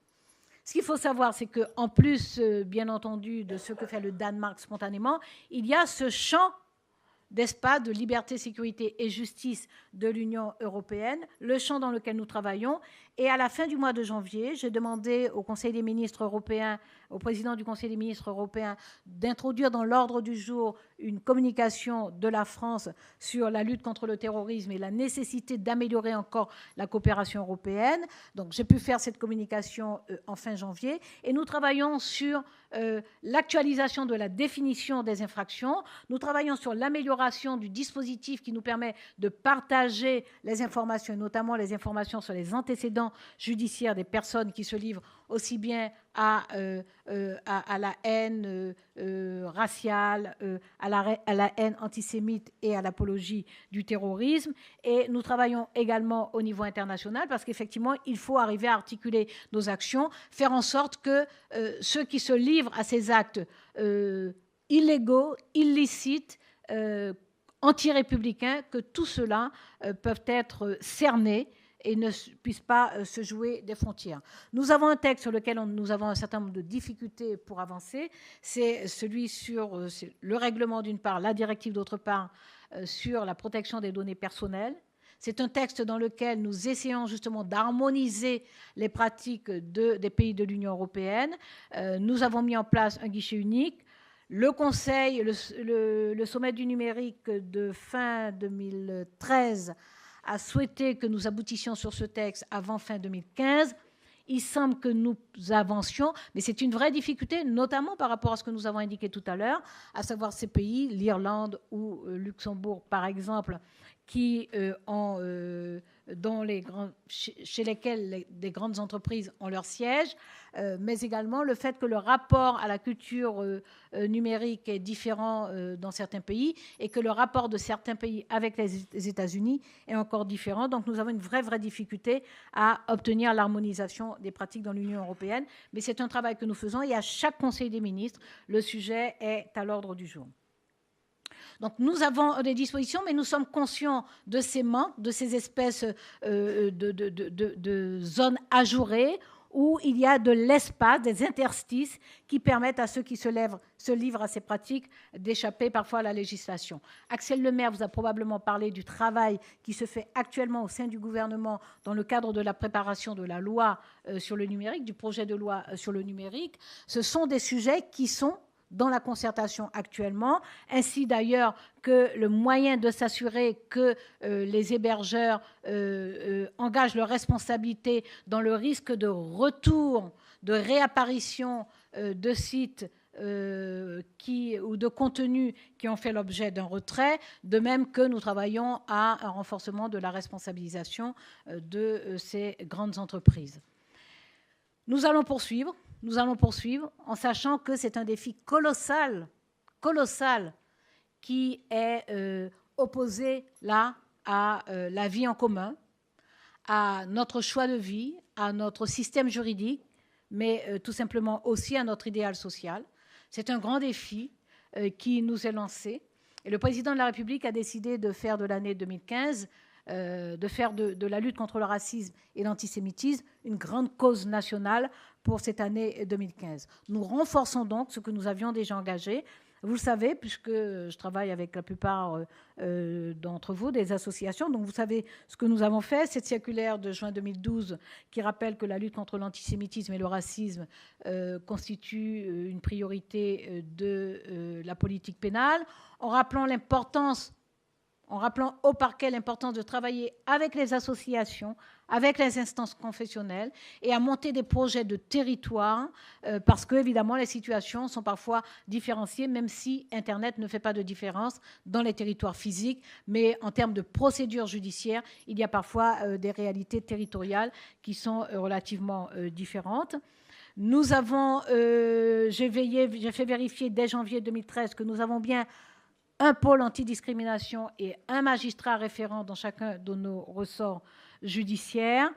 Ce qu'il faut savoir, c'est qu'en plus, bien entendu, de ce que fait le Danemark spontanément, il y a ce champ d'espace de liberté, sécurité et justice de l'Union européenne, le champ dans lequel nous travaillons. Et à la fin du mois de janvier, j'ai demandé au Conseil des ministres européens, au président du Conseil des ministres européens, d'introduire dans l'ordre du jour une communication de la France sur la lutte contre le terrorisme et la nécessité d'améliorer encore la coopération européenne. Donc j'ai pu faire cette communication en fin janvier. Et nous travaillons sur l'actualisation de la définition des infractions. Nous travaillons sur l'amélioration du dispositif qui nous permet de partager les informations, notamment les informations sur les antécédents judiciaires des personnes qui se livrent aussi bien à la haine raciale, à la haine antisémite et à l'apologie du terrorisme. Et nous travaillons également au niveau international parce qu'effectivement, il faut arriver à articuler nos actions, faire en sorte que ceux qui se livrent à ces actes illégaux, illicites, anti-républicains, que tout cela peuvent être cernés et ne puisse pas se jouer des frontières. Nous avons un texte sur lequel nous avons un certain nombre de difficultés pour avancer. C'est celui sur le règlement d'une part, la directive d'autre part, sur la protection des données personnelles. C'est un texte dans lequel nous essayons justement d'harmoniser les pratiques des pays de l'Union européenne. Nous avons mis en place un guichet unique. Le Conseil, le sommet du numérique de fin 2013 a souhaité que nous aboutissions sur ce texte avant fin 2015. Il semble que nous avancions, mais c'est une vraie difficulté, notamment par rapport à ce que nous avons indiqué tout à l'heure, à savoir ces pays, l'Irlande ou Luxembourg, par exemple, qui chez lesquels des grandes entreprises ont leur siège, mais également le fait que le rapport à la culture numérique est différent dans certains pays et que le rapport de certains pays avec les États-Unis est encore différent. Donc nous avons une vraie difficulté à obtenir l'harmonisation des pratiques dans l'Union européenne, mais c'est un travail que nous faisons et à chaque Conseil des ministres, le sujet est à l'ordre du jour. Donc nous avons des dispositions, mais nous sommes conscients de ces manques, de ces espèces de zones ajourées où il y a de l'espace, des interstices qui permettent à ceux qui se livrent à ces pratiques d'échapper parfois à la législation. Axel Lemaire vous a probablement parlé du travail qui se fait actuellement au sein du gouvernement dans le cadre de la préparation de la loi sur le numérique, du projet de loi sur le numérique. Ce sont des sujets qui sont dans la concertation actuellement, ainsi d'ailleurs que le moyen de s'assurer que les hébergeurs engagent leurs responsabilités dans le risque de retour, de réapparition de sites ou de contenus qui ont fait l'objet d'un retrait, de même que nous travaillons à un renforcement de la responsabilisation de ces grandes entreprises. Nous allons poursuivre en sachant que c'est un défi colossal qui est opposé là à la vie en commun, à notre choix de vie, à notre système juridique, mais tout simplement aussi à notre idéal social. C'est un grand défi qui nous est lancé. Et le président de la République a décidé de faire de l'année 2015 de faire de la lutte contre le racisme et l'antisémitisme une grande cause nationale pour cette année 2015. Nous renforçons donc ce que nous avions déjà engagé. Vous le savez, puisque je travaille avec la plupart d'entre vous, des associations, donc vous savez ce que nous avons fait. Cette circulaire de juin 2012 qui rappelle que la lutte contre l'antisémitisme et le racisme constitue une priorité de la politique pénale, en rappelant au parquet l'importance de travailler avec les associations, avec les instances confessionnelles et à monter des projets de territoire parce que, évidemment, les situations sont parfois différenciées, même si Internet ne fait pas de différence dans les territoires physiques. Mais en termes de procédures judiciaires, il y a parfois des réalités territoriales qui sont relativement différentes. Nous avons, j'ai fait vérifier dès janvier 2013 que nous avons bien un pôle antidiscrimination et un magistrat référent dans chacun de nos ressorts judiciaires.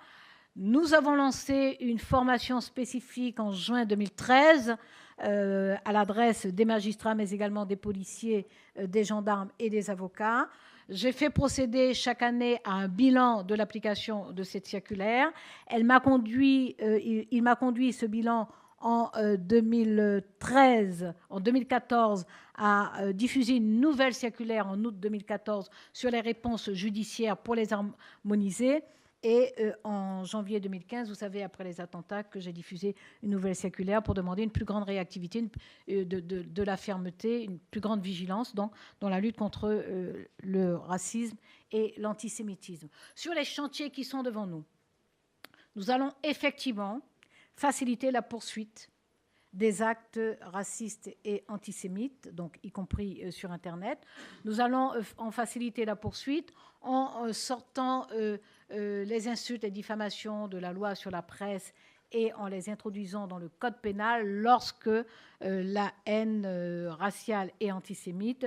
Nous avons lancé une formation spécifique en juin 2013 à l'adresse des magistrats, mais également des policiers, des gendarmes et des avocats. J'ai fait procéder chaque année à un bilan de l'application de cette circulaire. Il m'a conduit ce bilan en 2014 à diffuser une nouvelle circulaire en août 2014 sur les réponses judiciaires pour les harmoniser. Et en janvier 2015, vous savez, après les attentats, que j'ai diffusé une nouvelle circulaire pour demander une plus grande réactivité, de la fermeté, une plus grande vigilance dans la lutte contre le racisme et l'antisémitisme. Sur les chantiers qui sont devant nous, nous allons effectivement faciliter la poursuite des actes racistes et antisémites, donc y compris sur Internet. Nous allons en faciliter la poursuite en sortant les insultes et diffamations de la loi sur la presse et en les introduisant dans le code pénal lorsque la haine raciale et antisémite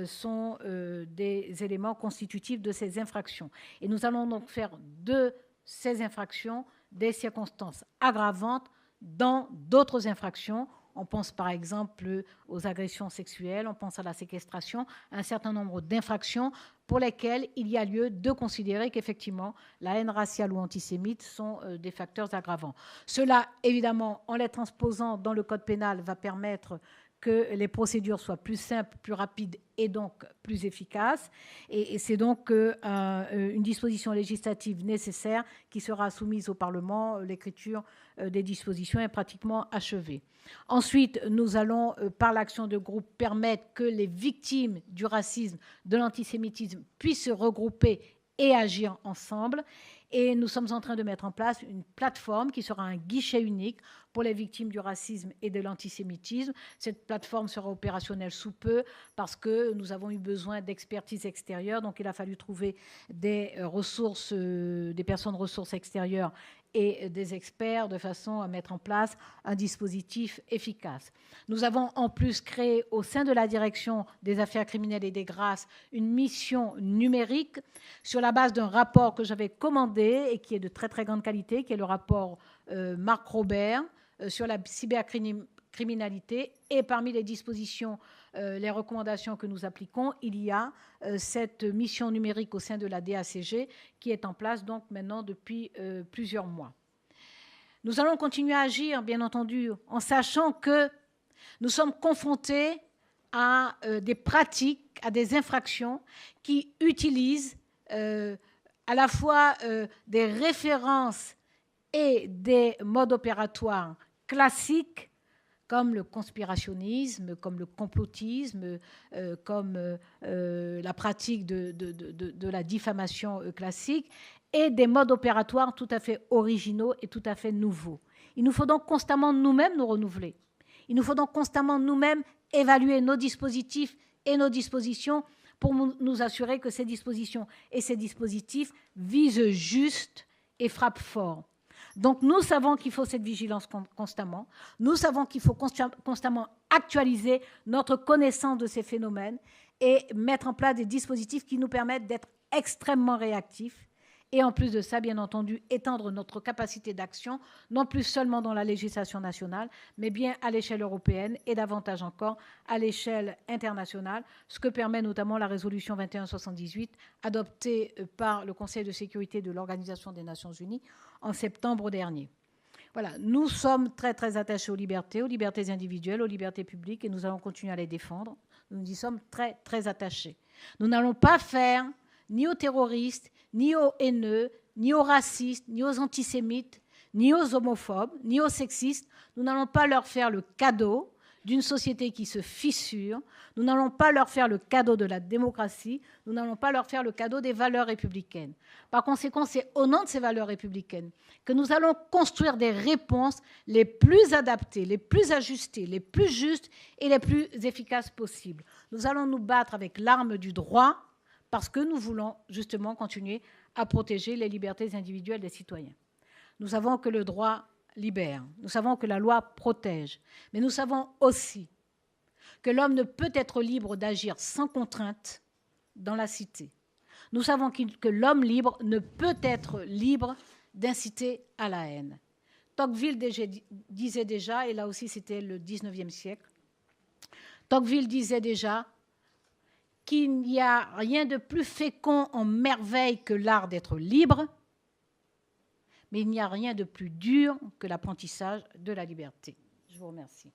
sont des éléments constitutifs de ces infractions. Et nous allons donc faire de ces infractions des circonstances aggravantes dans d'autres infractions. On pense par exemple aux agressions sexuelles, on pense à la séquestration, un certain nombre d'infractions pour lesquels il y a lieu de considérer qu'effectivement la haine raciale ou antisémite sont des facteurs aggravants. Cela, évidemment, en les transposant dans le code pénal, va permettre que les procédures soient plus simples, plus rapides et donc plus efficaces. Et c'est donc une disposition législative nécessaire qui sera soumise au Parlement. L'écriture des dispositions est pratiquement achevée. Ensuite, nous allons, par l'action de groupe, permettre que les victimes du racisme, de l'antisémitisme puissent se regrouper et agir ensemble. Et nous sommes en train de mettre en place une plateforme qui sera un guichet unique pour les victimes du racisme et de l'antisémitisme. Cette plateforme sera opérationnelle sous peu parce que nous avons eu besoin d'expertise extérieure. Donc, il a fallu trouver des ressources, des personnes ressources extérieures et des experts de façon à mettre en place un dispositif efficace. Nous avons en plus créé au sein de la direction des affaires criminelles et des grâces une mission numérique sur la base d'un rapport que j'avais commandé et qui est de très très grande qualité, qui est le rapport Marc Robert sur la cybercriminalité. Et parmi les dispositions, les recommandations que nous appliquons, il y a cette mission numérique au sein de la DACG qui est en place donc maintenant depuis plusieurs mois. Nous allons continuer à agir, bien entendu, en sachant que nous sommes confrontés à des pratiques, à des infractions qui utilisent à la fois des références et des modes opératoires classiques comme le conspirationnisme, comme le complotisme, comme la pratique de la diffamation classique, et des modes opératoires tout à fait originaux et tout à fait nouveaux. Il nous faut donc constamment nous-mêmes nous renouveler. Il nous faut donc constamment nous-mêmes évaluer nos dispositifs et nos dispositions pour nous assurer que ces dispositions et ces dispositifs visent juste et frappent fort. Donc nous savons qu'il faut cette vigilance constamment. Nous savons qu'il faut constamment actualiser notre connaissance de ces phénomènes et mettre en place des dispositifs qui nous permettent d'être extrêmement réactifs. Et en plus de ça, bien entendu, étendre notre capacité d'action, non plus seulement dans la législation nationale, mais bien à l'échelle européenne et davantage encore à l'échelle internationale, ce que permet notamment la résolution 2178 adoptée par le Conseil de sécurité de l'Organisation des Nations Unies en septembre dernier. Voilà, nous sommes très, très attachés aux libertés individuelles, aux libertés publiques, et nous allons continuer à les défendre. Nous y sommes très, très attachés. Nous n'allons pas faire ni aux terroristes, ni aux haineux, ni aux racistes, ni aux antisémites, ni aux homophobes, ni aux sexistes. Nous n'allons pas leur faire le cadeau d'une société qui se fissure. Nous n'allons pas leur faire le cadeau de la démocratie. Nous n'allons pas leur faire le cadeau des valeurs républicaines. Par conséquent, c'est au nom de ces valeurs républicaines que nous allons construire des réponses les plus adaptées, les plus ajustées, les plus justes et les plus efficaces possibles. Nous allons nous battre avec l'arme du droit, parce que nous voulons justement continuer à protéger les libertés individuelles des citoyens. Nous savons que le droit libère, nous savons que la loi protège, mais nous savons aussi que l'homme ne peut être libre d'agir sans contrainte dans la cité. Nous savons que l'homme libre ne peut être libre d'inciter à la haine. Tocqueville disait déjà, et là aussi c'était le 19e siècle, Tocqueville disait déjà qu'il n'y a rien de plus fécond en merveille que l'art d'être libre, mais il n'y a rien de plus dur que l'apprentissage de la liberté. Je vous remercie.